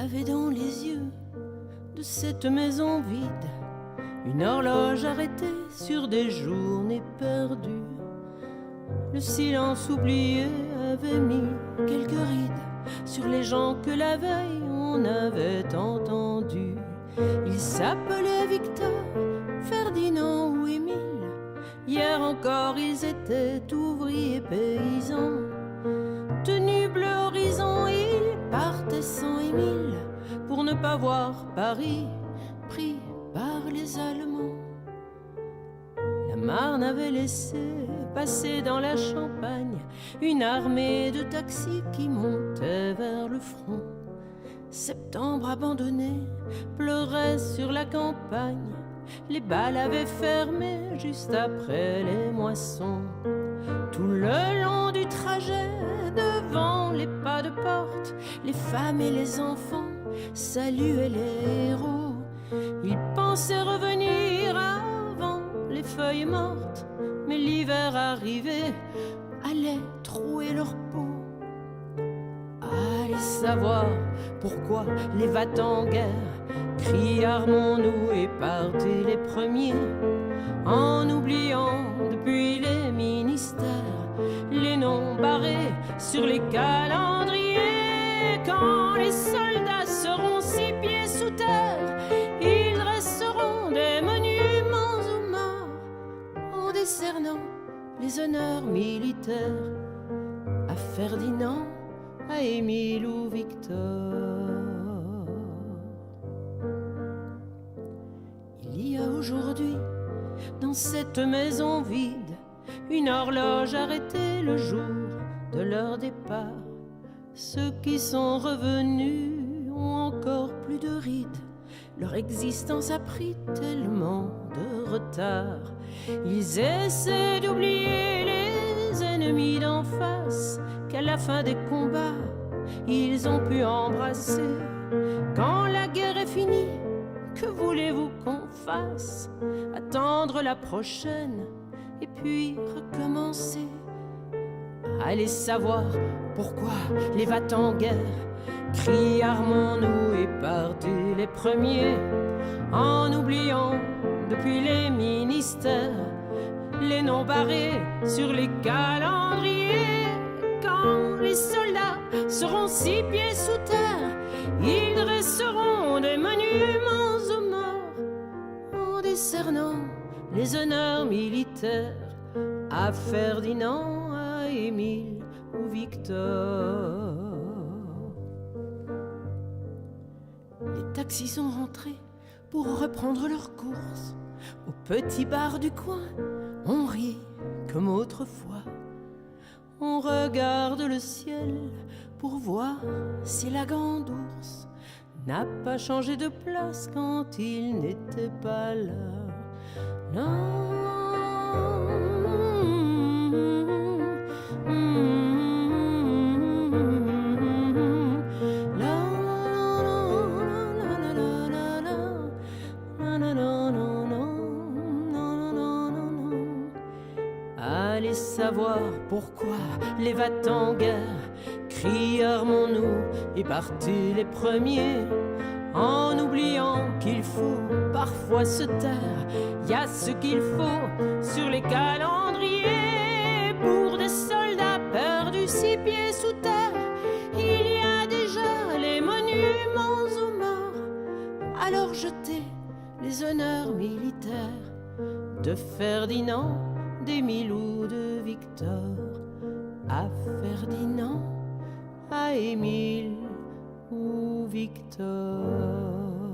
avait dans les yeux de cette maison vide une horloge arrêtée sur des journées perdues. Le silence oublié avait mis quelques rides sur les gens que la veille on avait entendus. Ils s'appelaient Victor, Ferdinand ou Émile. Hier encore ils étaient ouvriers paysans. Tenus bleu horizon, ils partaient sans Émile pour ne pas voir Paris pris par les Allemands. La Marne avait laissé passer dans la Champagne une armée de taxis qui montait vers le front. Septembre abandonné pleurait sur la campagne. Les balles avaient fermé juste après les moissons. Tout le long du trajet, devant les pas de porte, les femmes et les enfants saluaient les héros. Ils pensaient revenir avant les feuilles mortes, mais l'hiver arrivé allait trouer leur peau. Allez savoir pourquoi les va-t-en-guerre crient armons-nous et partez les premiers, en oubliant depuis les ministères les noms barrés sur les calendriers. Quand les soldats seront 6 pieds sous terre, ils dresseront des monuments aux morts en décernant les honneurs militaires à Ferdinand, à Émile ou Victor. Il y a aujourd'hui dans cette maison vide une horloge arrêtée le jour de leur départ. Ceux qui sont revenus ont encore plus de rides. Leur existence a pris tellement de retard. Ils essaient d'oublier les ennemis d'en face qu'à la fin des combats ils ont pu embrasser. Quand la guerre est finie, que voulez-vous qu'on fasse? Attendre la prochaine et puis recommencer. Allez savoir pourquoi les va-t-en-guerre crient armons-nous et partez les premiers, en oubliant depuis les ministères les noms barrés sur les calendriers. Quand les soldats seront 6 pieds sous terre, ils dresseront des monuments aux morts en décernant les honneurs militaires à Ferdinand, à Émile ou Victor. Les taxis sont rentrés pour reprendre leur course. Au petit bar du coin, on rit comme autrefois. On regarde le ciel pour voir si la grande ours n'a pas changé de place quand il n'était pas là. Non. Allez savoir pourquoi les va-t-en-guerre crient armons-nous et partez les premiers, en oubliant qu'il faut parfois se taire. Y a ce qu'il faut sur les calendriers pour des soldats perdus 6 pieds sous terre. Il y a déjà les monuments aux morts. Alors jetez les honneurs militaires de Ferdinand, d'Émile ou de Victor à Ferdinand, à Émile ou Victor.